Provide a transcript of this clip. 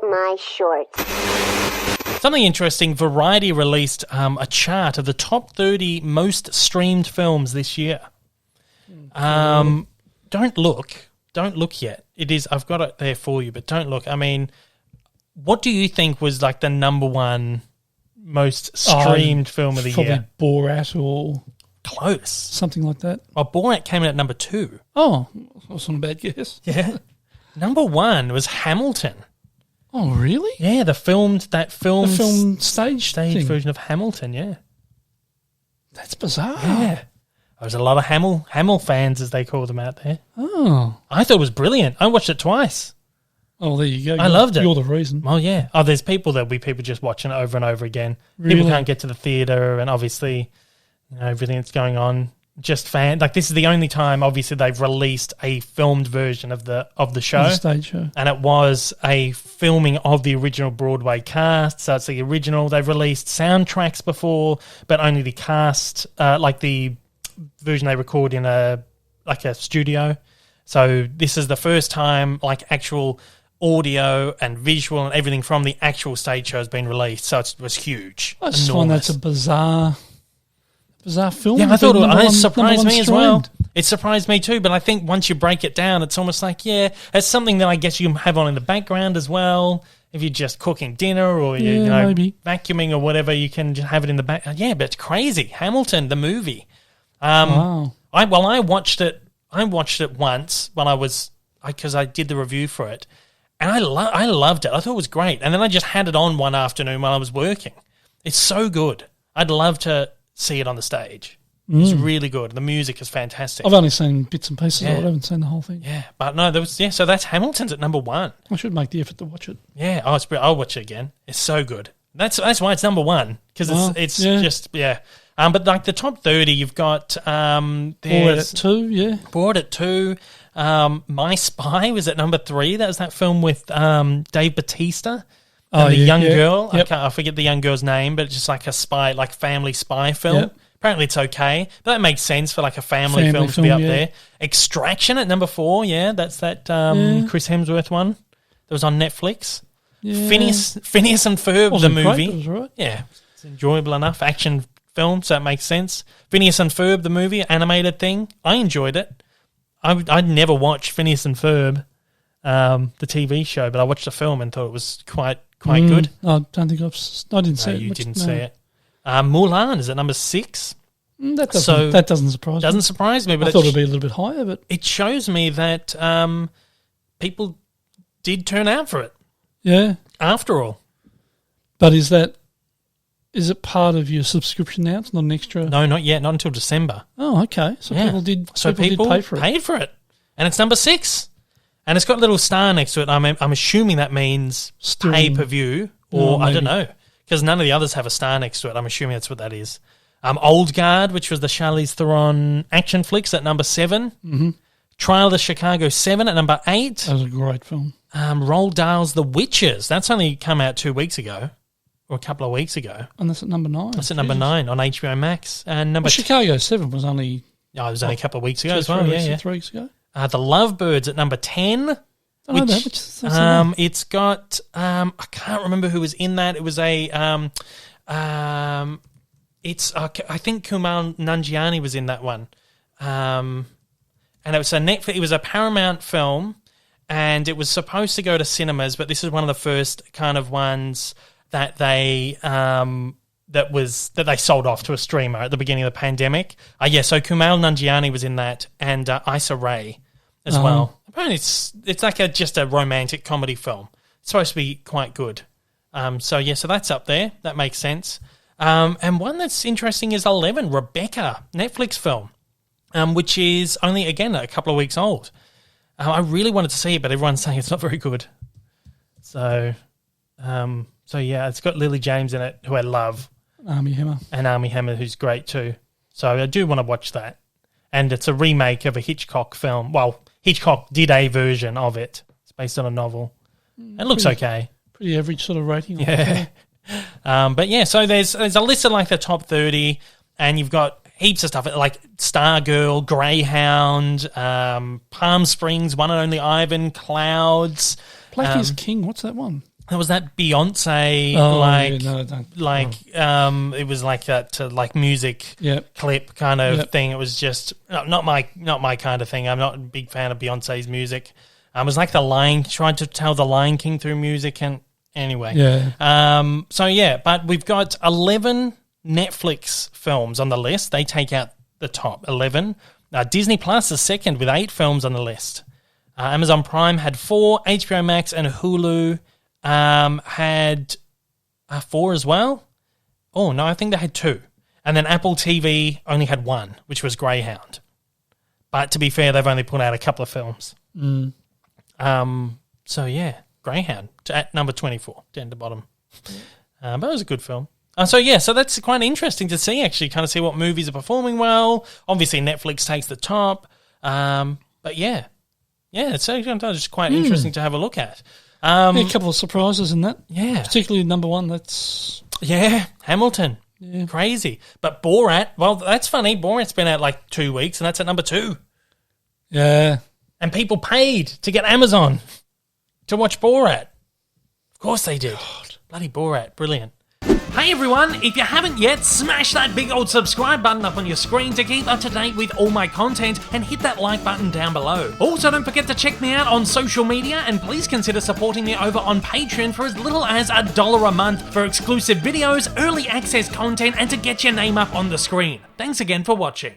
my shorts. Something interesting, Variety released a chart of the top 30 most streamed films this year. Don't look yet. It is. I've got it there for you, but don't look. I mean, what do you think was like the number one most streamed film of the year? Probably Borat or close, something like that. Oh, Borat came in at number 2. Oh, that's not a bad guess. Yeah, number 1 was Hamilton. Oh, really? Yeah, the film stage version of Hamilton. Yeah, that's bizarre. Yeah. There's a lot of Hamill fans, as they call them out there. Oh. I thought it was brilliant. I watched it twice. Oh, there you go. I loved it. You're the reason. Oh, yeah. Oh, there'll be people just watching it over and over again. Really? People can't get to the theatre and obviously, everything that's going on. Just this is the only time, obviously, they've released a filmed version of the show. The stage show. And it was a filming of the original Broadway cast. So it's the original. They've released soundtracks before, but only the cast, the version they record in a studio. So this is the first time actual audio and visual and everything from the actual stage show has been released. So it was huge. I just find that's a bizarre film. Yeah, I thought it surprised me as well. It surprised me too, but I think once you break it down, it's almost like, it's something that I guess you can have on in the background as well. If you're just cooking dinner or you're maybe vacuuming or whatever, you can just have it in the back. Yeah, but it's crazy. Hamilton, the movie. Wow. I watched it. I watched it once because I did the review for it, and I loved it. I thought it was great, and then I just had it on one afternoon while I was working. It's so good. I'd love to see it on the stage. It's really good. The music is fantastic. I've only seen bits and pieces of it. I haven't seen the whole thing. Yeah, but no, so that's Hamilton's at number 1. I should make the effort to watch it. Yeah, I'll watch it again. It's so good. That's why it's number 1 because it's just. But the top 30, you've got Borat at 2, yeah. Borat at 2. My Spy was at number 3. That was that film with Dave Bautista and the young girl. Yep. I forget the young girl's name, but it's just like a spy, family spy film. Yep. Apparently it's okay, but that makes sense for a family film to be up there. Extraction at number 4, that's that Chris Hemsworth one that was on Netflix. Yeah. Phineas and Ferb, the movie. Great, it was right. Yeah, it's enjoyable enough. Action film, so it makes sense. Phineas and Ferb, the movie, animated thing. I enjoyed it. I'd never watched Phineas and Ferb, the TV show, but I watched the film and thought it was quite good. I don't think I didn't see it. You didn't see it. Mulan is at number 6. That doesn't surprise me. Doesn't surprise me, but I thought it'd be a little bit higher. But it shows me that people did turn out for it. Yeah. After all. But is it part of your subscription now? It's not an extra? No, not yet. Not until December. Oh, okay. So people did pay for it. Paid for it. And it's number 6. And it's got a little star next to it. I'm assuming that means pay-per-view or I don't know. Because none of the others have a star next to it. I'm assuming that's what that is. Old Guard, which was the Charlize Theron action flicks at number 7. Mm-hmm. Trial of the Chicago 7 at number 8. That was a great film. Roald Dahl's The Witches. That's only come out 2 weeks ago. Or a couple of weeks ago. And that's at number 9. That's at number 9 on HBO Max. And Chicago 7 was only... it was only a couple of weeks ago as well. 3 weeks ago. The Lovebirds at number 10. It's got... I can't remember who was in that. It was a... I think Kumail Nanjiani was in that one. And it was it was a Paramount film, and it was supposed to go to cinemas, but this is one of the first kind of ones that they that they sold off to a streamer at the beginning of the pandemic. So Kumail Nanjiani was in that, and Issa Rae as well. Apparently, it's like just a romantic comedy film. It's supposed to be quite good. So that's up there. That makes sense. And one that's interesting is 11, Rebecca, Netflix film, which is only, again, a couple of weeks old. I really wanted to see it, but everyone's saying it's not very good. So it's got Lily James in it, who I love. Armie Hammer. And Armie Hammer, who's great too. So I do want to watch that. And it's a remake of a Hitchcock film. Well, Hitchcock did a version of it. It's based on a novel. It looks okay. Pretty average sort of rating. Yeah. So there's a list of the top 30, and you've got heaps of stuff like Stargirl, Greyhound, Palm Springs, One and Only Ivan, Clouds. Blackie is King. What's that one? There was that Beyonce, it was like that like music clip kind of thing. It was just not my kind of thing. I'm not a big fan of Beyonce's music. It was like tried to tell the Lion King through music, and anyway. But we've got 11 Netflix films on the list. They take out the top 11. Disney Plus is second with 8 films on the list. Amazon Prime had 4, HBO Max and Hulu had 4 as well. Oh, no, I think they had 2. And then Apple TV only had 1, which was Greyhound. But to be fair, they've only put out a couple of films. Greyhound at number 24, down to the bottom. But it was a good film. So that's quite interesting to see, actually, kind of see what movies are performing well. Obviously, Netflix takes the top. It's just quite interesting to have a look at. A couple of surprises in that. Yeah. Particularly number one, that's... Yeah, Hamilton. Yeah. Crazy. But Borat, well, that's funny. Borat's been out like 2 weeks, and that's at number 2. Yeah. And people paid to get Amazon to watch Borat. Of course they did. God. Bloody Borat. Brilliant. Hey everyone, if you haven't yet, smash that big old subscribe button up on your screen to keep up to date with all my content, and hit that like button down below. Also, don't forget to check me out on social media, and please consider supporting me over on Patreon for as little as $1 a month for exclusive videos, early access content, and to get your name up on the screen. Thanks again for watching.